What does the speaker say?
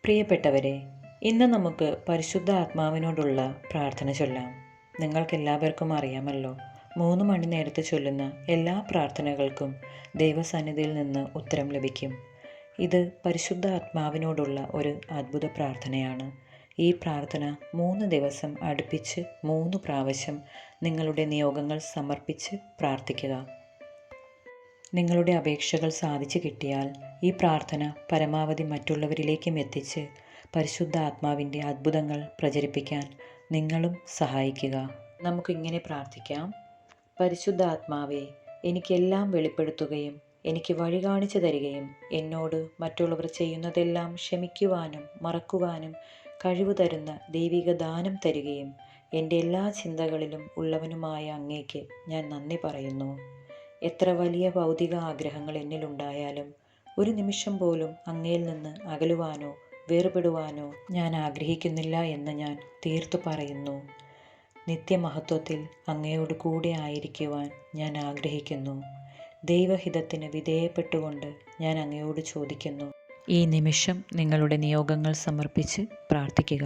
പ്രിയപ്പെട്ടവരെ, ഇന്ന് നമുക്ക് പരിശുദ്ധ ആത്മാവിനോടുള്ള പ്രാർത്ഥന ചൊല്ലാം. നിങ്ങൾക്കെല്ലാവർക്കും അറിയാമല്ലോ, 3 മണി നേരത്ത് ചൊല്ലുന്ന എല്ലാ പ്രാർത്ഥനകൾക്കും ദൈവസന്നിധിയിൽ നിന്ന് ഉത്തരം ലഭിക്കും. ഇത് പരിശുദ്ധ ആത്മാവിനോടുള്ള ഒരു അത്ഭുത പ്രാർത്ഥനയാണ്. ഈ പ്രാർത്ഥന 3 ദിവസം അടുപ്പിച്ച് 3 പ്രാവശ്യം നിങ്ങളുടെ നിയോഗങ്ങൾ സമർപ്പിച്ച് പ്രാർത്ഥിക്കുക. നിങ്ങളുടെ അപേക്ഷകൾ സാധിച്ചു കിട്ടിയാൽ ഈ പ്രാർത്ഥന പരമാവധി മറ്റുള്ളവരിലേക്കും എത്തിച്ച് പരിശുദ്ധ ആത്മാവിൻ്റെ അത്ഭുതങ്ങൾ പ്രചരിപ്പിക്കാൻ നിങ്ങളും സഹായിക്കുക. നമുക്കിങ്ങനെ പ്രാർത്ഥിക്കാം. പരിശുദ്ധ ആത്മാവേ, എനിക്കെല്ലാം വെളിപ്പെടുത്തുകയും എനിക്ക് വഴി കാണിച്ചു തരികയും എന്നോട് മറ്റുള്ളവർ ചെയ്യുന്നതെല്ലാം ക്ഷമിക്കുവാനും മറക്കുവാനും കഴിവ് തരുന്ന ദൈവിക ദാനം തരികയും എൻ്റെ എല്ലാ ചിന്തകളിലും ഉള്ളവനുമായ അങ്ങേക്ക് ഞാൻ നന്ദി പറയുന്നു. എത്ര വലിയ ഭൗതിക ആഗ്രഹങ്ങൾ എന്നിലുണ്ടായാലും ഒരു നിമിഷം പോലും അങ്ങയിൽ നിന്ന് അകലുവാനോ വേർപെടുവാനോ ഞാൻ ആഗ്രഹിക്കുന്നില്ല എന്ന് ഞാൻ തീർത്തു പറയുന്നു. നിത്യമഹത്വത്തിൽ അങ്ങയോട് കൂടെ ആയിരിക്കുവാൻ ഞാൻ ആഗ്രഹിക്കുന്നു. ദൈവഹിതത്തിന് വിധേയപ്പെട്ടുകൊണ്ട് ഞാൻ അങ്ങയോട് ചോദിക്കുന്നു. ഈ നിമിഷം നിങ്ങളുടെ നിയോഗങ്ങൾ സമർപ്പിച്ച് പ്രാർത്ഥിക്കുക.